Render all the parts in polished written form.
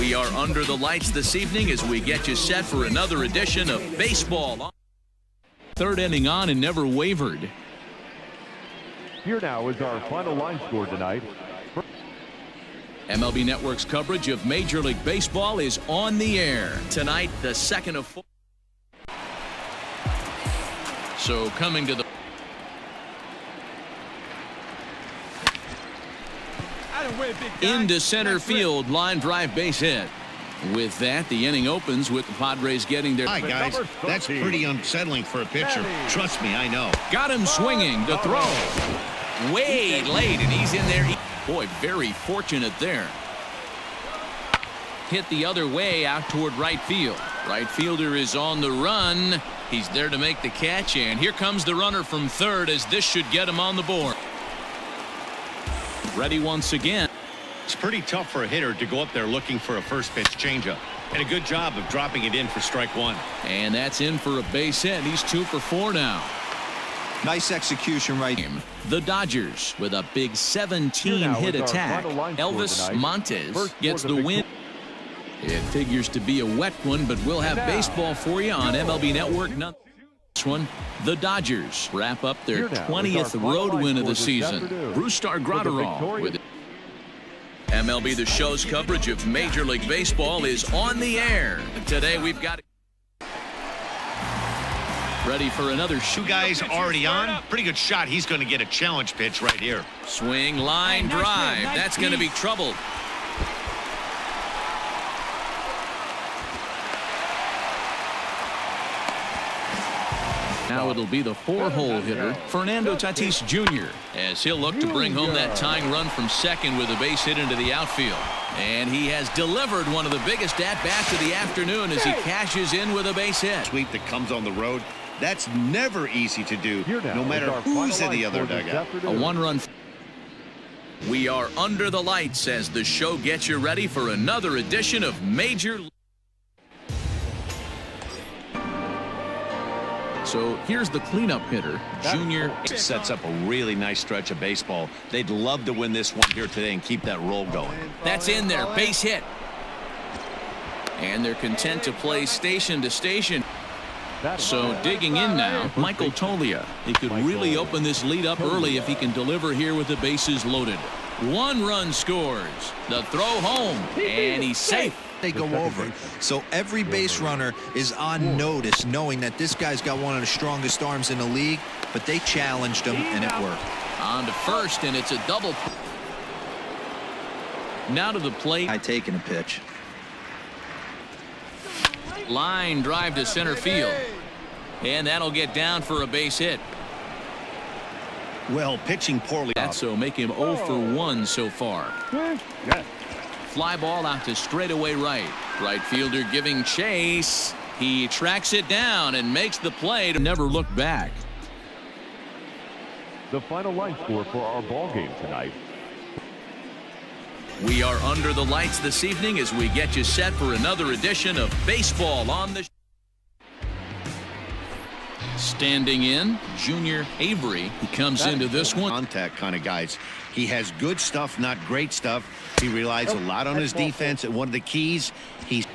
We are under the lights this evening as we get you set for another edition of baseball. Third inning on and never wavered. Here now is our final line score tonight. MLB Network's coverage of Major League Baseball is on the air. Tonight, the second of four. So coming to the into center field, line drive, base hit. With that, the inning opens with the Padres getting their... Hi, guys. That's pretty unsettling for a pitcher. Trust me, I know. Got him swinging. The throw. Way late, and he's in there. Boy, very fortunate there. Hit the other way out toward right field. Right fielder is on the run. He's there to make the catch, and here comes the runner from third as this should get him on the board. Ready once again. It's pretty tough for a hitter to go up there looking for a first pitch changeup. And a good job of dropping it in for strike one. And that's in for a base hit. He's 2 for 4 now. Nice execution right. The Dodgers with a big 17-hit attack. Elvis Montes gets the win. It figures to be a wet one, but we'll have baseball for you on MLB Network. This one, the Dodgers wrap up their 20th road win of the season. Brustar Graterol with it. MLB The Show's coverage of Major League Baseball is on the air. Today we've got ready for another shoot. 2 guys already on. Pretty good shot. He's going to get a challenge pitch right here. Swing, line drive. That's going to be trouble. Now it'll be the 4-hole hitter, Fernando Tatis Jr., as he'll look to bring home that tying run from second with a base hit into the outfield. And he has delivered one of the biggest at-bats of the afternoon as he cashes in with a base hit. Sweep that comes on the road. That's never easy to do, no matter who's in the other dugout. A 1-run. We are under the lights as the show gets you ready for another edition of Major League. So here's the cleanup hitter, Junior. Sets up a really nice stretch of baseball. They'd love to win this one here today and keep that roll going. That's in there, base hit. And they're content to play station to station. So digging in now, Michael Tolia. He could really open this lead up early if he can deliver here with the bases loaded. 1 run scores. The throw home, and he's safe. They go over. So every base runner is on notice, knowing that this guy's got one of the strongest arms in the league, but they challenged him and it worked. On to first, and it's a double. Now to the plate. Taking a pitch. Line drive to center field, and that'll get down for a base hit. Well, pitching poorly. That's so make him 0 for 1 so far. Fly ball out to straightaway right. Right fielder giving chase. He tracks it down and makes the play to never look back. The final line score for our ball game tonight. We are under the lights this evening as we get you set for another edition of Baseball on the. Standing in, Junior Avery. He comes into this one. Contact kind of guys. He has good stuff, not great stuff. He relies a lot on his defense, and one of the keys, he's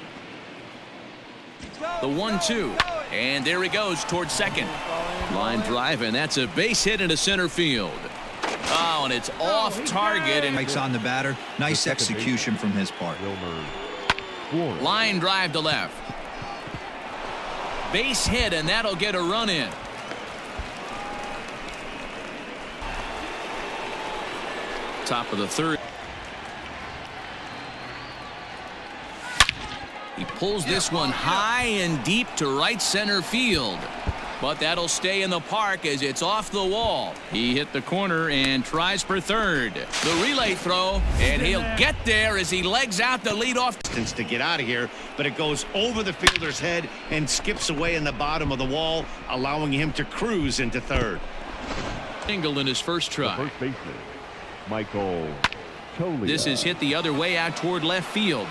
the 1-2, and there he goes towards second. Line drive, and that's a base hit into center field. Oh, and it's off target. And Strikes on the batter. Nice execution from his part. Line drive to left. Base hit, and that'll get a run in. Top of the third. He pulls this one high and deep to right center field. But that'll stay in the park as it's off the wall. He hit the corner and tries for third. The relay throw, and he'll get there as he legs out the leadoff. Distance to get out of here, but it goes over the fielder's head and skips away in the bottom of the wall, allowing him to cruise into third. Single in his first try. First baseman, Michael Tolia. This is hit the other way out toward left field.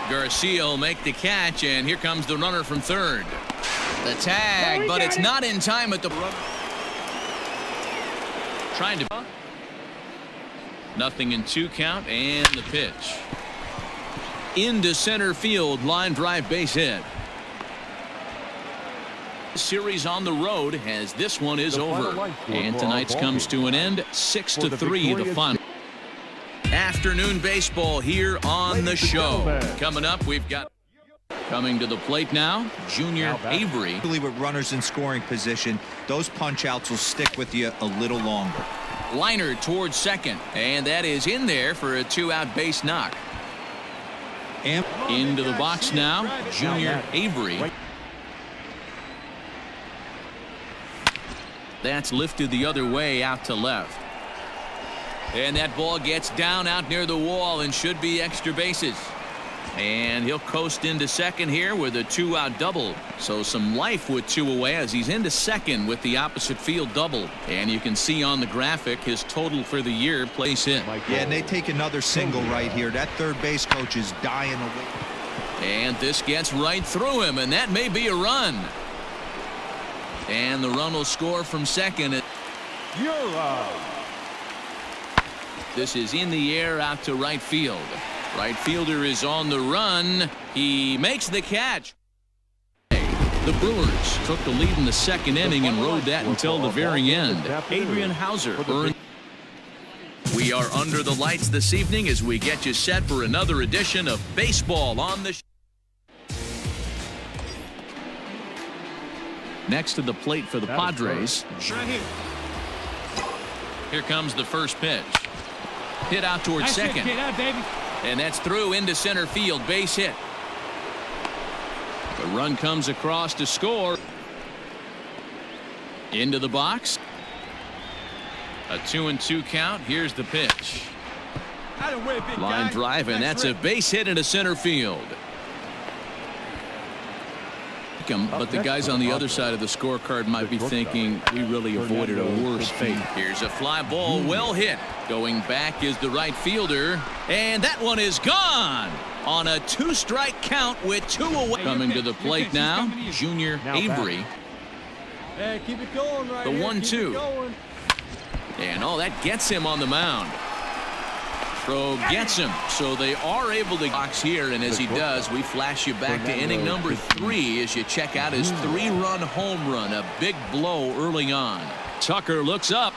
Garcia will make the catch, and here comes the runner from third. The tag, but it's not in time at the trying to nothing in 2 count, and the pitch. into center field, line drive, base hit. Series on the as this one is over, and tonight's comes to an end. 6-3 the final. Afternoon baseball here on the show. Coming up, we've got coming to the plate now, Junior Avery. With runners in scoring position, those punch outs will stick with you a little longer. Liner towards second, and that is in there for a 2-out base knock. And into the box now, Junior Avery. That's lifted the other way out to left. And that ball gets down out near the wall and should be extra bases. And he'll coast into second here with a 2-out double. So some life with 2 away as he's into second with the opposite field double. And you can see on the graphic his total for the year place hit. Yeah, and they take another single right here. That third base coach is dying away. And this gets right through him, and that may be a run. And the run will score from second. You're out. This is in the air out to right field. Right fielder is on the run. He makes the catch. The Brewers took the lead in the second inning and rode that until the very end. Adrian Hauser earned. We are under the lights this evening as we get you set for another edition of Baseball on the Show. Next to the plate for the Padres. Here comes the first pitch. Hit out towards second. And that's through into center field, base hit. The run comes across to score. Into the box. A 2-2 count. Here's the pitch. Line drive, and that's a base hit into center field. But the guys on the other side of the scorecard might be thinking we really avoided a worse fate. Here's a fly ball, well hit. Going back is the right fielder, and that one is gone on a 2-strike count with 2 away. Coming to the plate now, Junior Avery. Keep it going right the 1-2. And that gets him on the mound. Throw gets him, so they are able to box here, and as he does, we flash you back to inning number 3 as you check out his 3-run home run, a big blow early on. Tucker looks up.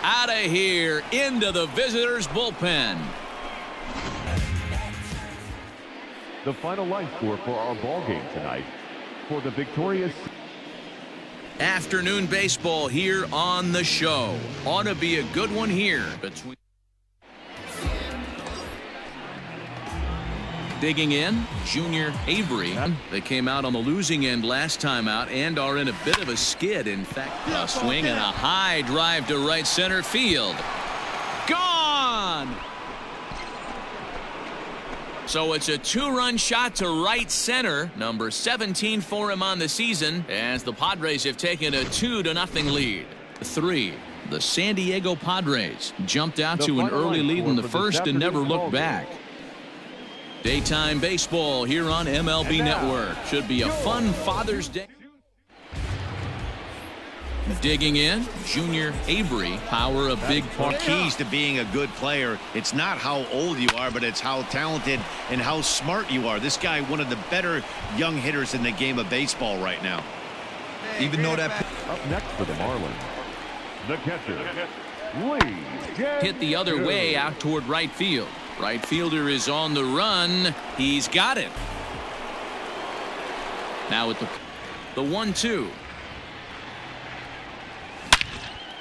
Out of here into the visitors' bullpen. The final line score for our ball game tonight. For the victorious afternoon baseball here on the show. Ought to be a good one here between. Digging in, Junior Avery. They came out on the losing end last time out and are in a bit of a skid. In fact, a swing and a high drive to right center field. Gone! So it's a 2-run shot to right center, number 17 for him on the season, as the Padres have taken a 2-0 lead. 3. The San Diego Padres jumped out to an early lead in the first and never looked back. Daytime baseball here on MLB Network. Should be a fun Father's Day. Digging in, Junior Avery. Power a big part. Keys to being a good player. It's not how old you are, but it's how talented and how smart you are. This guy, one of the better young hitters in the game of baseball right now. Even though that up next for the Marlins, the catcher, Lee. Hit the other way out toward right field. Right fielder is on the run. He's got it. Now with the 1-2.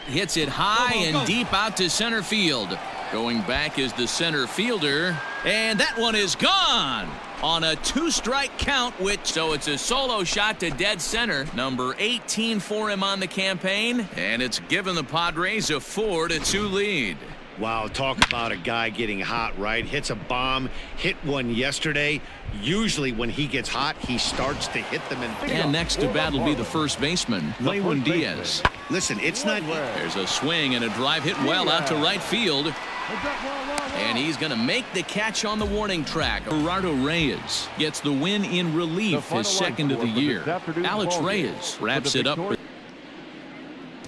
Hits it high and deep out to center field. Going back is the center fielder, and that one is gone on a 2-strike count. So it's a solo shot to dead center, number 18 for him on the campaign, and it's given the Padres a 4-2 lead. Wow, talk about a guy getting hot, right? Hits a bomb, hit one yesterday. Usually when he gets hot, he starts to hit them. And next to bat will be the first baseman, Lewin Diaz. Listen, it's not. There's a swing and a drive hit well out to right field. And he's going to make the catch on the warning track. Gerardo Reyes gets the win in relief, his second of the year. Alex Reyes wraps it up.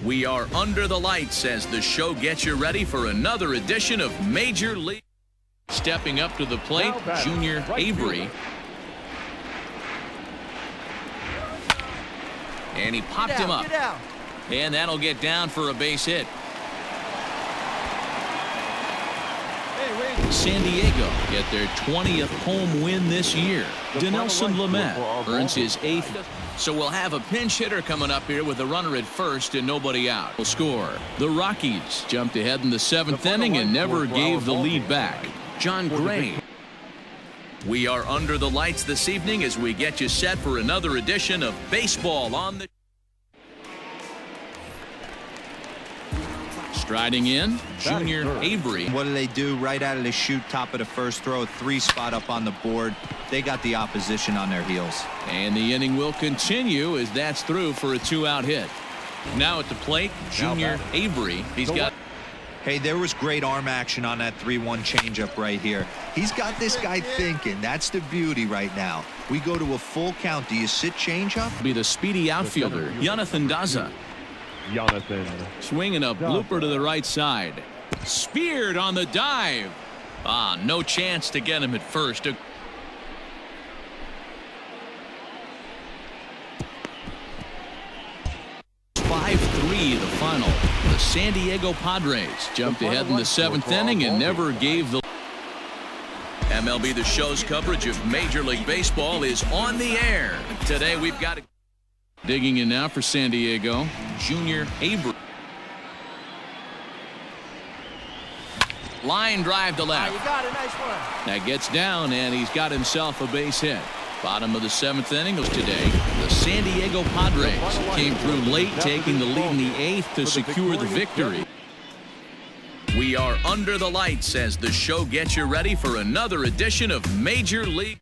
We are under the lights as the show gets you ready for another edition of Major League. Stepping up to the plate, Junior Avery. And he popped him up. And that'll get down for a base hit. San Diego get their 20th home win this year. Dinelson Lamet earns his 8th. So we'll have a pinch hitter coming up here with a runner at first and nobody out. Will score. The Rockies jumped ahead in the 7th inning and never gave the lead back. John Gray. We are under the lights this evening as we get you set for another edition of Baseball on the. Striding in, Junior Avery. What do they do right out of the chute, top of the first throw, 3 spot up on the board? They got the opposition on their heels. And the inning will continue as that's through for a 2-out hit. Now at the plate, Junior Avery. He's got. Hey, there was great arm action on that 3-1 changeup right here. He's got this guy thinking. That's the beauty right now. We go to a full count. Do you sit changeup? Be the speedy outfielder, Jonathan Daza. Jonathan. Swinging a blooper to the right side. Speared on the dive. No chance to get him at first. 5-3 the final. The San Diego Padres jumped ahead in the 7th inning and never gave the. MLB The Show's coverage of Major League Baseball is on the air. Today we've got. Digging in now for San Diego, Junior Avery. Line drive to left. You got it. Nice one. That gets down, and he's got himself a base hit. Bottom of the 7th inning was today. The San Diego Padres came through late, taking the lead in the 8th to secure the victory. We are under the lights as the show gets you ready for another edition of Major League.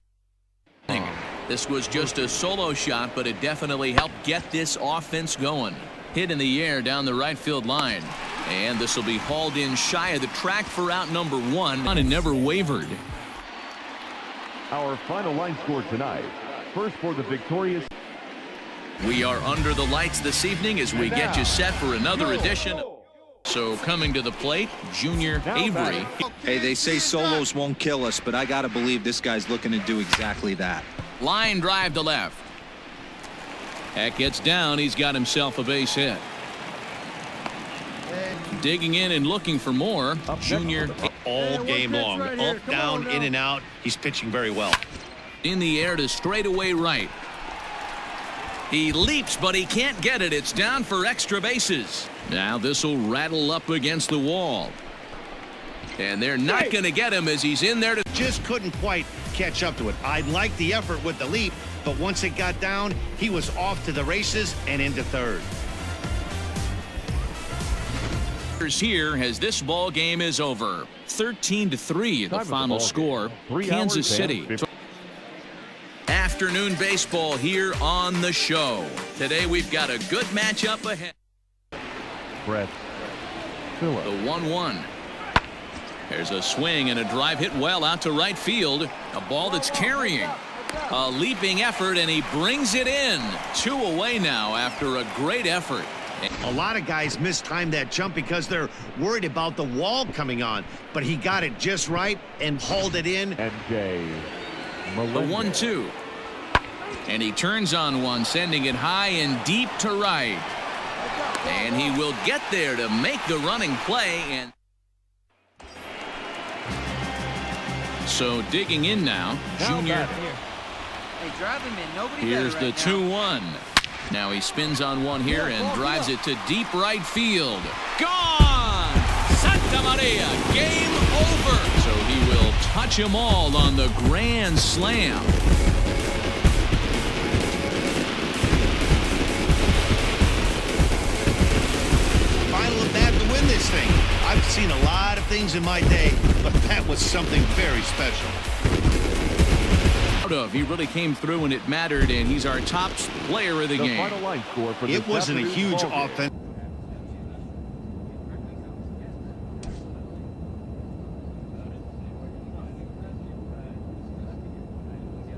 This was just a solo shot, but it definitely helped get this offense going. Hit in the air down the right field line. And this will be hauled in shy of the track for out number 1, and never wavered. Our final line score tonight. First for the victorious. We are under the lights this evening as we get you set for another edition. So coming to the plate, Junior Avery. Hey, they say solos won't kill us, but I got to believe this guy's looking to do exactly that. Line drive to left. That gets down. He's got himself a base hit. Digging in and looking for more. Junior. All game long. Up, down, in and out. He's pitching very well. In the air to straightaway right. He leaps, but he can't get it. It's down for extra bases. Now this will rattle up against the wall. And they're not going to get him as he's in there to. Just couldn't quite catch up to it. I liked the effort with the leap, but once it got down, he was off to the races and into third. Here as this ball game is over. 13-3 the final score. Kansas City. Afternoon baseball here on the show. Today we've got a good matchup ahead. Brett Phillips. The 1-1. There's a swing and a drive hit well out to right field. A ball that's carrying. A leaping effort, and he brings it in. 2 away now after a great effort. A lot of guys mistime that jump because they're worried about the wall coming on, but he got it just right and hauled it in. MJ. The 1-2. And he turns on one, sending it high and deep to right. And he will get there to make the running play. And so digging in now, Junior. Hey, drive him in. Nobody. Here's the 2-1. Now he spins on one here and drives it to deep right field. Gone! Santa Maria, game over. So he will touch them all on the grand slam. Final at bat to win this thing. I've seen a lot of things in my day, but that was something very special. He really came through when it mattered, and he's our top player of the game. Final line score for it wasn't a huge offense.